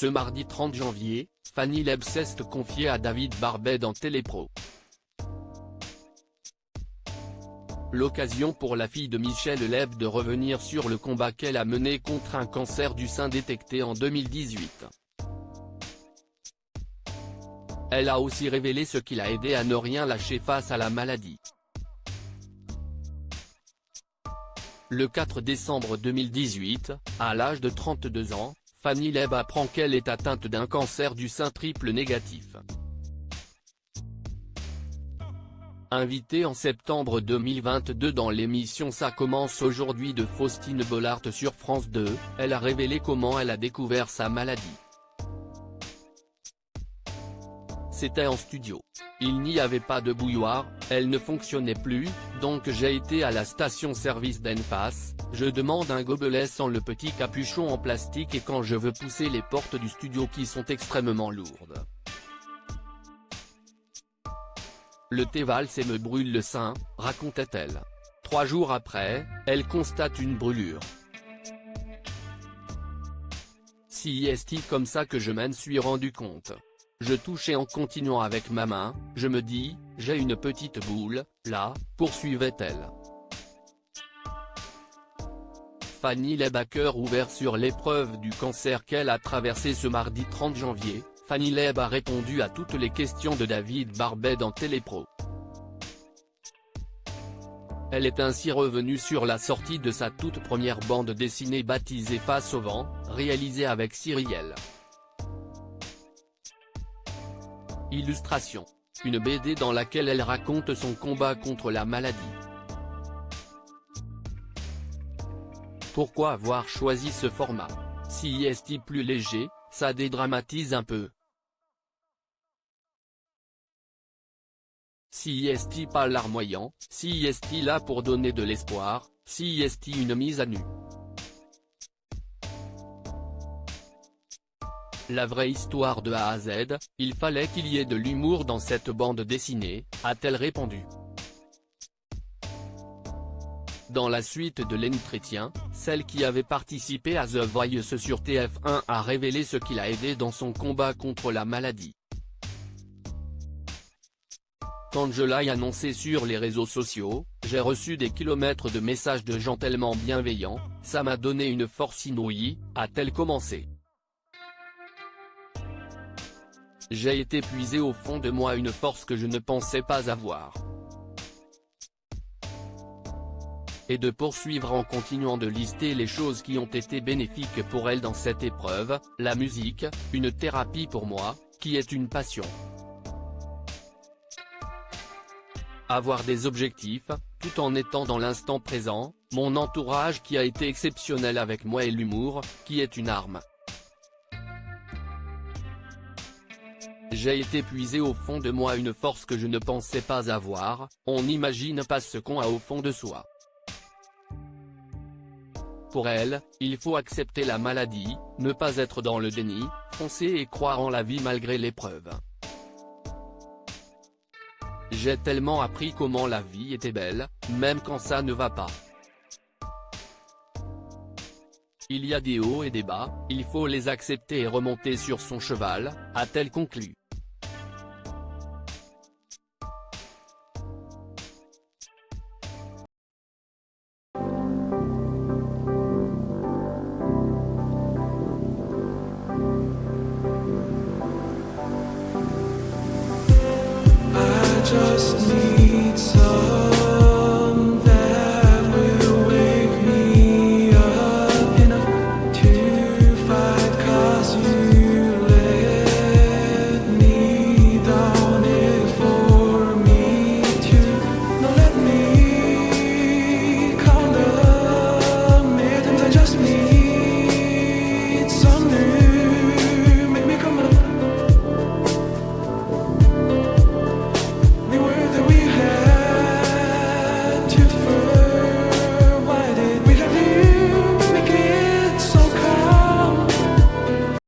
Ce mardi 30 janvier, Fanny Leb s'est confiée à David Barbet dans Télépro. L'occasion pour la fille de Michel Leb de revenir sur le combat qu'elle a mené contre un cancer du sein détecté en 2018. Elle a aussi révélé ce qui l'a aidé à ne rien lâcher face à la maladie. Le 4 décembre 2018, à l'âge de 32 ans, Fanny Leb apprend qu'elle est atteinte d'un cancer du sein triple négatif. Invitée en septembre 2022 dans l'émission Ça commence aujourd'hui de Faustine Bollard sur France 2, elle a révélé comment elle a découvert sa maladie. C'était en studio. Il n'y avait pas de bouilloire, elle ne fonctionnait plus, donc j'ai été à la station-service d'Enphase, je demande un gobelet sans le petit capuchon en plastique et quand je veux pousser les portes du studio qui sont extrêmement lourdes. Le thé valse et me brûle le sein, racontait-elle. 3 jours après, elle constate une brûlure. C'est comme ça que je m'en suis rendu compte. Je touchais en continuant avec ma main, je me dis, j'ai une petite boule, là, poursuivait-elle. Fanny Leb a cœur ouvert sur l'épreuve du cancer qu'elle a traversée ce mardi 30 janvier, Fanny Leb a répondu à toutes les questions de David Barbet dans Télépro. Elle est ainsi revenue sur la sortie de sa toute première bande dessinée baptisée Face au vent, réalisée avec Cyrielle. Illustration. Une BD dans laquelle elle raconte son combat contre la maladie. Pourquoi avoir choisi ce format? Si est plus léger, ça dédramatise un peu. Si est pas larmoyant, si est là pour donner de l'espoir, si est une mise à nu. La vraie histoire de A à Z, il fallait qu'il y ait de l'humour dans cette bande dessinée, a-t-elle répondu. Dans la suite de l'entretien, celle qui avait participé à The Voice sur TF1 a révélé ce qui l'a aidé dans son combat contre la maladie. Quand je l'ai annoncé sur les réseaux sociaux, j'ai reçu des kilomètres de messages de gens tellement bienveillants, ça m'a donné une force inouïe, a-t-elle commencé. J'ai été puiser au fond de moi une force que je ne pensais pas avoir. Et de poursuivre en continuant de lister les choses qui ont été bénéfiques pour elle dans cette épreuve, la musique, une thérapie pour moi, qui est une passion. Avoir des objectifs, tout en étant dans l'instant présent, mon entourage qui a été exceptionnel avec moi et l'humour, qui est une arme. J'ai été puiser au fond de moi une force que je ne pensais pas avoir, on n'imagine pas ce qu'on a au fond de soi. Pour elle, il faut accepter la maladie, ne pas être dans le déni, foncer et croire en la vie malgré l'épreuve. J'ai tellement appris comment la vie était belle, même quand ça ne va pas. Il y a des hauts et des bas, il faut les accepter et remonter sur son cheval, a-t-elle conclu. Just need